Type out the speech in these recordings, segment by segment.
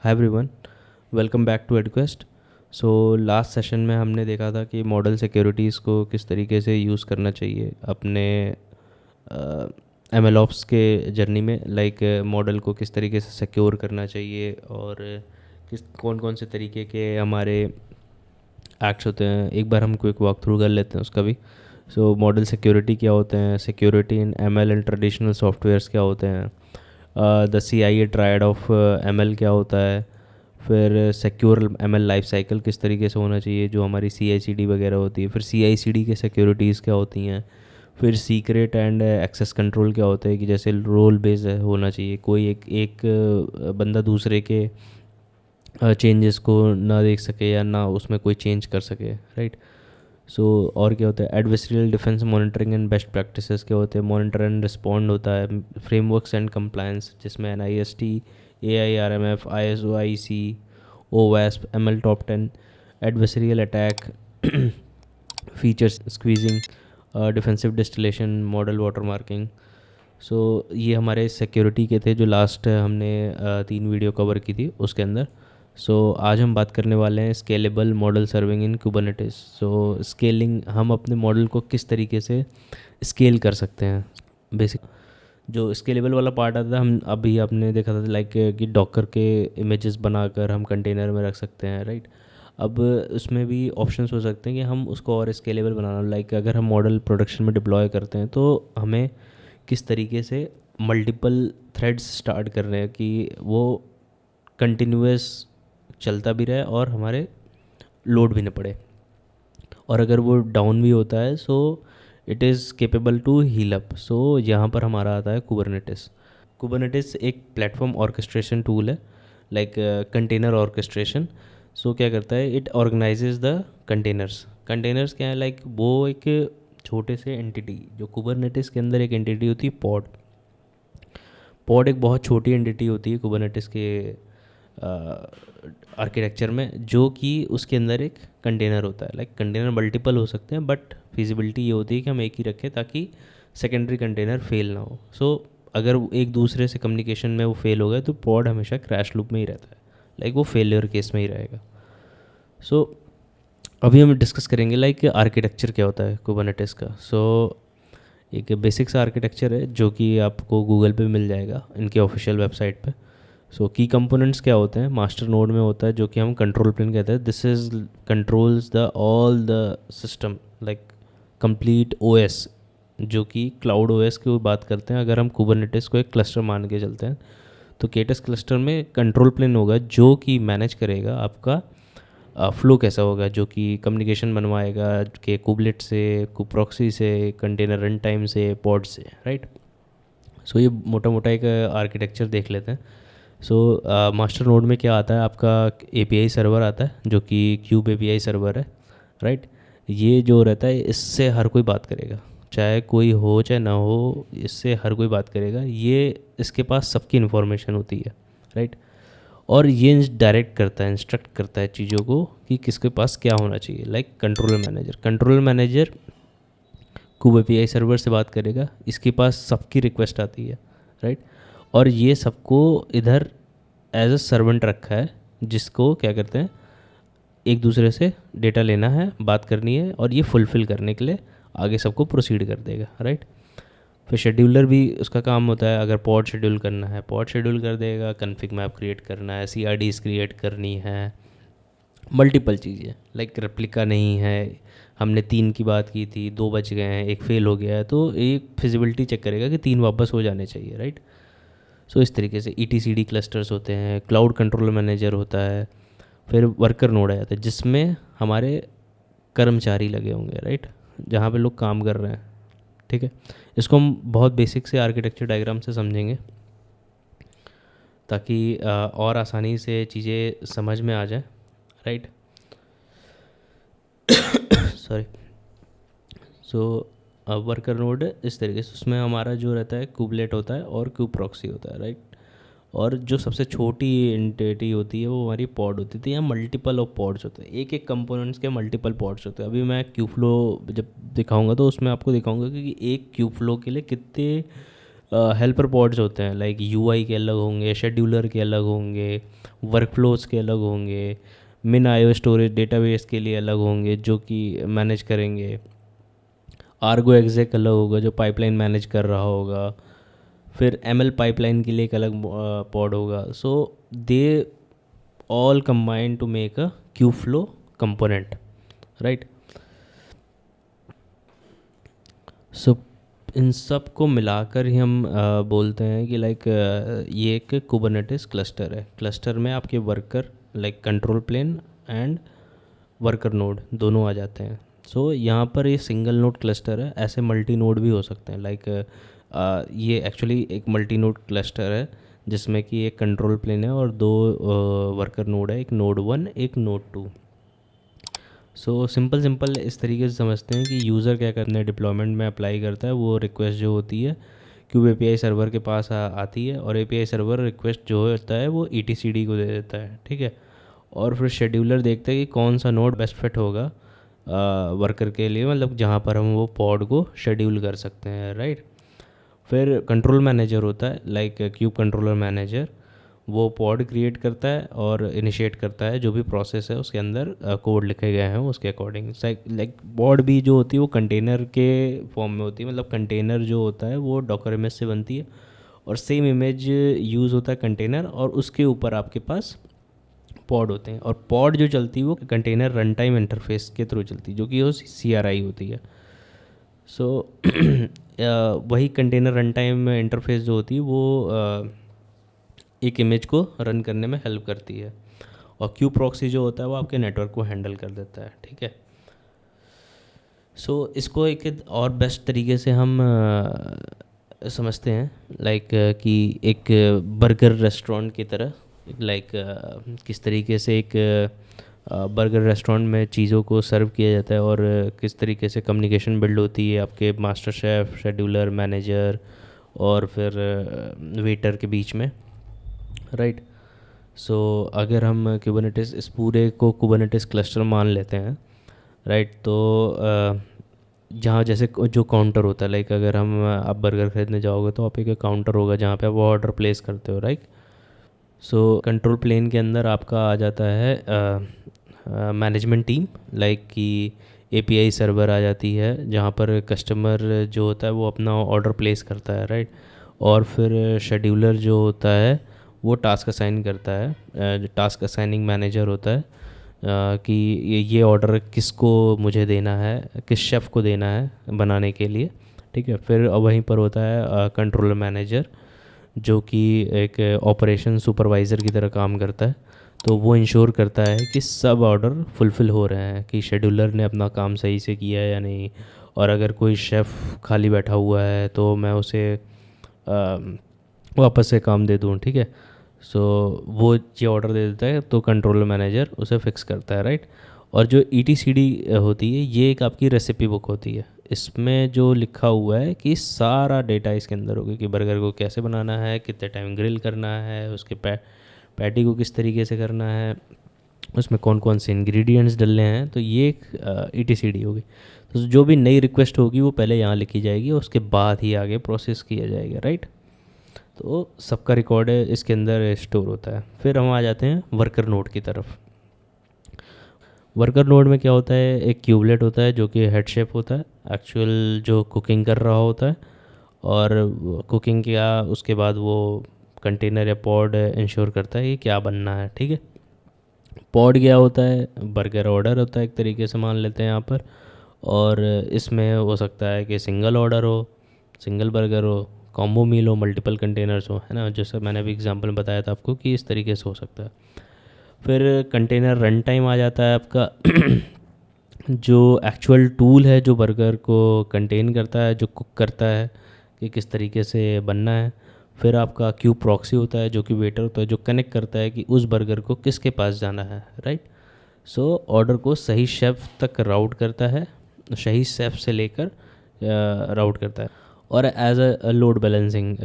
Hi everyone, welcome back to AdQuest. So last session में हमने देखा था कि मॉडल सिक्योरिटीज़ को किस तरीके से यूज़ करना चाहिए अपने एम एल ऑप्स के जर्नी में, लाइक मॉडल को किस तरीके से सिक्योर करना चाहिए और किस कौन कौन से तरीके के हमारे एक्ट्स होते हैं। एक बार हम क्विक वॉक थ्रू कर लेते हैं उसका भी। सो मॉडल सिक्योरिटी क्या होते हैं, security in M L and traditional softwares क्या होते हैं, the C I A triad of M L क्या होता है, फिर secure M L life cycle किस तरीके से होना चाहिए जो हमारी सी आई सी डी वगैरह होती है, फिर सी आई सी डी के सिक्योरिटीज़ क्या होती हैं, फिर सीक्रेट एंड एक्सेस कंट्रोल क्या होता है कि जैसे रोल बेस्ड होना चाहिए, कोई एक बंदा दूसरे के चेंजेस को ना देख सके या ना उसमें कोई चेंज कर सके, राइट। सो और क्या होता है, adversarial defence monitoring and best practices क्या होते हैं, मॉनिटर एंड रिस्पॉन्ड होता है, फ्रेमवर्क्स एंड कंप्लायंस जिसमें N I S T, A I R M F, I S O I C, O वैस्प, M L top 10, adversarial attack, features squeezing, defensive distillation, model water marking. सो ये हमारे security के थे जो last हमने 3 video cover की थी उसके अंदर। सो आज हम बात करने वाले हैं scalable model serving in Kubernetes. So scaling, हम अपने मॉडल को किस तरीके से स्केल कर सकते हैं। बेसिक जो स्केलेबल वाला पार्ट आता है, हम अभी आपने देखा था लाइक कि डॉकर के इमेजेस बनाकर हम कंटेनर में रख सकते हैं, राइट। अब उसमें भी ऑप्शंस हो सकते हैं कि हम उसको और स्केलेबल बनाना, लाइक अगर हम मॉडल प्रोडक्शन में डिप्लॉय करते हैं तो हमें किस तरीके से मल्टीपल थ्रेड्स स्टार्ट कर रहे हैं कि वो कंटिन्यूस चलता भी रहे और हमारे लोड भी न पड़े, और अगर वो डाउन भी होता है so it is capable to heal up. So यहाँ पर हमारा आता है कुबरनेटिस। कुबरनेटिस एक प्लेटफॉर्म ऑर्केस्ट्रेशन टूल है, लाइक कंटेनर ऑर्केस्ट्रेशन। सो क्या करता है, it organises the containers. Containers क्या है, लाइक वो एक छोटे से एंटिटी, जो कुबरनेटिस के अंदर एक एंटिटी होती है पॉड। पॉड एक बहुत छोटी एंटिटी होती है कुबरनेटिस के आर्किटेक्चर में, जो कि उसके अंदर एक कंटेनर होता है। लाइक कंटेनर मल्टीपल हो सकते हैं बट फिजिबिलिटी ये होती है कि हम एक ही रखें ताकि सेकेंडरी कंटेनर फेल ना हो। सो अगर वो एक दूसरे से कम्युनिकेशन में वो फेल हो गया तो पॉड हमेशा क्रैश लूप में ही रहता है, लाइक वो फेलियर केस में ही रहेगा। सो अभी हम डिस्कस करेंगे लाइक आर्किटेक्चर क्या होता है कुबरनेटिस का। सो एक बेसिक सा आर्किटेक्चर है जो कि आपको गूगल पे मिल जाएगा, इनके ऑफिशियल वेबसाइट पे। सो की कंपोनेंट्स क्या होते हैं, मास्टर नोड में होता है जो कि हम कंट्रोल प्लेन कहते हैं। This is controls the all the system, like complete OS, जो कि क्लाउड ओएस की बात करते हैं। अगर हम कुबरनेटिस को एक क्लस्टर मान के चलते हैं तो केटस क्लस्टर में कंट्रोल प्लेन होगा जो कि मैनेज करेगा आपका फ्लो कैसा होगा, जो कि कम्युनिकेशन बनवाएगा कि कुबलेट से, कुप्रॉक्सी से, कंटेनर रन टाइम से, पॉड से, राइट। सो ये मोटा मोटा एक आर्किटेक्चर देख लेते हैं। सो मास्टर नोड में क्या आता है, आपका एपीआई सर्वर आता है जो कि क्यूब एपीआई सर्वर है, राइट। ये जो रहता है इससे हर कोई बात करेगा, चाहे कोई हो चाहे ना हो, इससे हर कोई बात करेगा। ये इसके पास सबकी इन्फॉर्मेशन होती है, राइट। और ये डायरेक्ट करता है, इंस्ट्रक्ट करता है चीज़ों को कि किसके पास क्या होना चाहिए। Like controller manager kube API server से बात करेगा, इसके पास सबकी रिक्वेस्ट आती है, राइट। और ये सबको इधर एज अ सर्वेंट रखा है जिसको क्या करते हैं, एक दूसरे से डेटा लेना है, बात करनी है और ये फुलफ़िल करने के लिए आगे सबको प्रोसीड कर देगा, राइट। फिर शेड्यूलर भी उसका काम होता है, अगर पॉड शेड्यूल करना है पॉड शेड्यूल कर देगा, कन्फिग मैप क्रिएट करना है, सी आर डीज क्रिएट करनी है, मल्टीपल चीज़ें, लाइक रेप्लिका नहीं है, हमने 3 की बात की थी, 2 बच गए हैं, एक फेल हो गया है, तो एक फिजिबिलिटी चेक करेगा कि 3 वापस हो जाने चाहिए, राइट। सो इस तरीके से ETCD क्लस्टर्स होते हैं, क्लाउड कंट्रोल मैनेजर होता है, फिर वर्कर नोड आ जाता है जिसमें हमारे कर्मचारी लगे होंगे, राइट, जहाँ पे लोग काम कर रहे हैं, ठीक है। इसको हम बहुत बेसिक से आर्किटेक्चर डायग्राम से समझेंगे ताकि और आसानी से चीज़ें समझ में आ जाए, राइट। सॉरी। सो वर्कर नोड इस तरीके से, उसमें हमारा जो रहता है कुबलेट होता है और क्यू प्रॉक्सी होता है, राइट। और जो सबसे छोटी एंटिटी होती है वो हमारी पॉड होती थी, या मल्टीपल ऑफ पॉड्स होते हैं, एक एक कंपोनेंट्स के मल्टीपल पॉड्स होते हैं। अभी मैं क्यू फ्लो जब दिखाऊंगा तो उसमें आपको दिखाऊंगा कि एक क्यू फ्लो के लिए कितने हेल्पर पॉड्स होते हैं, लाइक यूआई के अलग होंगे, शेड्यूलर के अलग होंगे, वर्कफ्लोज के अलग होंगे, मिन आईओ स्टोरेज डेटाबेस के लिए अलग होंगे जो कि मैनेज करेंगे, आर्गो एग्जेक अलग होगा जो पाइपलाइन मैनेज कर रहा होगा, फिर एमएल पाइपलाइन के लिए एक अलग पॉड होगा. So they all combine to make a queue flow component, right. So इन सब को मिलाकर ही हम बोलते हैं कि लाइक ये एक कुबरनेटिस क्लस्टर है. क्लस्टर में आपके worker like control plane and worker node दोनों आ जाते हैं. सो यहाँ पर ये सिंगल नोड क्लस्टर है, ऐसे मल्टी नोड भी हो सकते हैं. लाइक ये एक्चुअली एक मल्टी नोड क्लस्टर है जिसमें कि एक कंट्रोल प्लेन है और दो वर्कर नोड है, एक नोड 1 एक नोड 2. सो सिंपल इस तरीके से समझते हैं कि यूज़र क्या करना है, डिप्लॉयमेंट में अप्लाई करता है. वो रिक्वेस्ट जो होती है क्यूब एपीआई सर्वर के पास आती है और एपीआई सर्वर रिक्वेस्ट जो होता है वो ईटीसीडी को दे देता है, ठीक है. और फिर शेड्यूलर देखता है कि कौन सा नोड बेस्ट फिट होगा वर्कर के लिए, मतलब जहाँ पर हम वो पॉड को शेड्यूल कर सकते हैं, राइट. फिर कंट्रोल मैनेजर होता है, लाइक क्यूब कंट्रोलर मैनेजर. वो पॉड क्रिएट करता है और इनिशिएट करता है जो भी प्रोसेस है उसके अंदर कोड लिखे गए हैं उसके अकॉर्डिंग. लाइक पॉड भी जो होती है वो कंटेनर के फॉर्म में होती है, मतलब कंटेनर जो होता है वो डॉकर इमेज से बनती है और सेम इमेज यूज़ होता है कंटेनर, और उसके ऊपर आपके पास पॉड होते हैं. और पॉड जो चलती है वो कंटेनर रन टाइम इंटरफेस के थ्रू चलती है जो कि वो CRI होती है. सो वही कंटेनर रन टाइम इंटरफेस जो होती है वो एक इमेज को रन करने में हेल्प करती है. और क्यू प्रॉक्सी जो होता है वो आपके नेटवर्क को हैंडल कर देता है, ठीक है. सो इसको एक और बेस्ट तरीके से हम समझते हैं, लाइक कि एक बर्गर रेस्टोरेंट की तरह. लाइक किस तरीके से एक बर्गर रेस्टोरेंट में चीज़ों को सर्व किया जाता है और किस तरीके से कम्युनिकेशन बिल्ड होती है आपके मास्टर शेफ़, शेड्यूलर, मैनेजर और फिर वेटर के बीच में, राइट. सो अगर हम कुबरनेटिस इस पूरे को कुबरनेटिस क्लस्टर मान लेते हैं, राइट, तो जहाँ जैसे जो काउंटर होता है, लाइक अगर हम आप बर्गर ख़रीदने जाओगे तो आप एक काउंटर होगा जहाँ पे आप ऑर्डर प्लेस करते हो, राइट. सो कंट्रोल प्लेन के अंदर आपका आ जाता है मैनेजमेंट टीम, लाइक कि एपीआई सर्वर आ जाती है जहाँ पर कस्टमर जो होता है वो अपना ऑर्डर प्लेस करता है, राइट. और फिर शेड्यूलर जो होता है वो टास्क असाइन करता है, टास्क असाइनिंग मैनेजर होता है कि ये ऑर्डर किसको मुझे देना है, किस शेफ़ को देना है बनाने के लिए, ठीक है. फिर वहीं पर होता है कंट्रोलर मैनेजर जो कि एक ऑपरेशन सुपरवाइज़र की तरह काम करता है. तो वो इंश्योर करता है कि सब ऑर्डर फुलफ़िल हो रहे हैं, कि शेड्यूलर ने अपना काम सही से किया है या नहीं. और अगर कोई शेफ़ खाली बैठा हुआ है तो मैं उसे वापस से काम दे दूँ, ठीक है. सो वो ये ऑर्डर दे देता है तो कंट्रोलर मैनेजर उसे फिक्स करता है, राइट. और जो ETCD होती है ये एक आपकी रेसिपी बुक होती है. इसमें जो लिखा हुआ है कि सारा डेटा इसके अंदर होगा कि बर्गर को कैसे बनाना है, कितने टाइम ग्रिल करना है, उसके पैटी को किस तरीके से करना है, उसमें कौन कौन से इंग्रेडिएंट्स डलने हैं. तो ये एक ETCD होगी. तो जो भी नई रिक्वेस्ट होगी वो पहले यहाँ लिखी जाएगी और उसके बाद ही आगे प्रोसेस किया जाएगा, राइट. तो सबका रिकॉर्ड है इसके अंदर स्टोर होता है. फिर हम आ जाते हैं वर्कर नोड की तरफ. वर्कर नोड में क्या होता है, एक क्यूबलेट होता है जो कि हेड शेप होता है, एक्चुअल जो कुकिंग कर रहा होता है. और कुकिंग किया उसके बाद वो कंटेनर या पॉड इंश्योर करता है कि क्या बनना है, ठीक है. पॉड क्या होता है, बर्गर ऑर्डर होता है एक तरीके से मान लेते हैं यहाँ पर. और इसमें हो सकता है कि सिंगल ऑर्डर हो, सिंगल बर्गर हो, कॉम्बो मील हो, मल्टीपल कंटेनर्स हो, है ना. जैसे मैंने अभी एग्जांपल में बताया था आपको कि इस तरीके से हो सकता है. फिर कंटेनर रन टाइम आ जाता है आपका जो एक्चुअल टूल है जो बर्गर को कंटेन करता है, जो कुक करता है कि किस तरीके से बनना है. फिर आपका क्यू प्रॉक्सी होता है जो कि वेटर होता है जो कनेक्ट करता है कि उस बर्गर को किसके पास जाना है, राइट. सो ऑर्डर को सही शेफ़ तक राउट करता है, सही शेफ़ से लेकर राउट करता है. और एज अ लोड बैलेंसिंग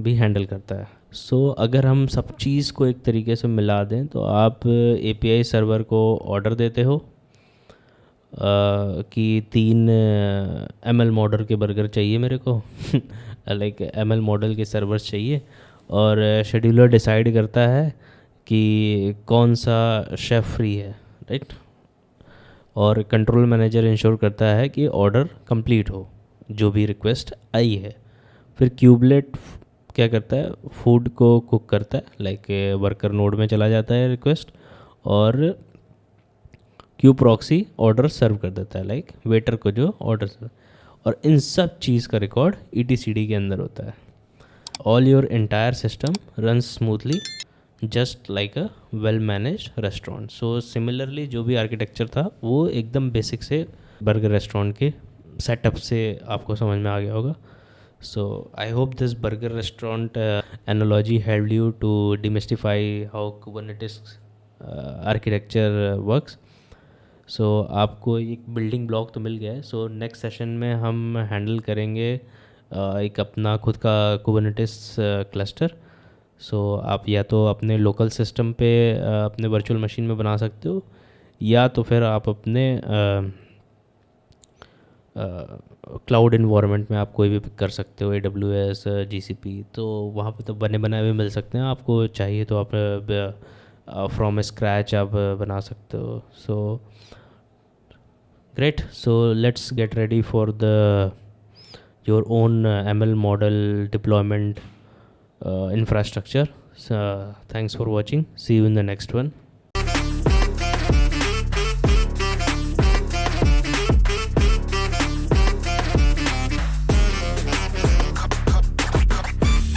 भी हैंडल करता है. सो अगर हम सब चीज़ को एक तरीके से मिला दें तो आप API सर्वर को ऑर्डर देते हो कि 3 ml मॉडल के बर्गर चाहिए मेरे को लाइक एमएल मॉडल के सर्वर्स चाहिए, और शेड्यूलर डिसाइड करता है कि कौन सा शेफ फ्री है, राइट। और कंट्रोल मैनेजर इंश्योर करता है कि ऑर्डर कंप्लीट हो, जो भी रिक्वेस्ट आई है। फिर क्यूबलेट क्या करता है, फूड को कुक करता है, लाइक वर्कर नोड में चला जाता है रिक्वेस्ट, और क्यू प्रॉक्सी ऑर्डर सर्व कर देता है, लाइक वेटर को जो ऑर्डर। और इन सब चीज़ का रिकॉर्ड ETCD के अंदर होता है। All your entire system run smoothly just like a well manage restaurant. So similarly जो भी आर्किटेक्चर था वो एकदम बेसिक से बर्गर रेस्टोरेंट के सेटअप से आपको समझ में आ गया होगा। So I hope this burger restaurant analogy helped you to demystify how Kubernetes architecture works. So आपको एक बिल्डिंग ब्लॉक तो मिल गया है। सो नेक्स्ट सेशन में हम हैंडल करेंगे एक अपना खुद का Kubernetes क्लस्टर। सो आप या तो अपने लोकल सिस्टम पे अपने वर्चुअल मशीन में बना सकते हो, या तो फिर आप अपने क्लाउड इन्वायरमेंट में आप कोई भी पिक कर सकते हो, AWS, GCP। तो वहाँ पे तो बने बनाए हुए मिल सकते हैं, आपको चाहिए तो आप फ्रॉम स्क्रैच आप बना सकते हो। So great, so let's get ready for the your own ML model deployment infrastructure. So, thanks for watching. See you in the next one.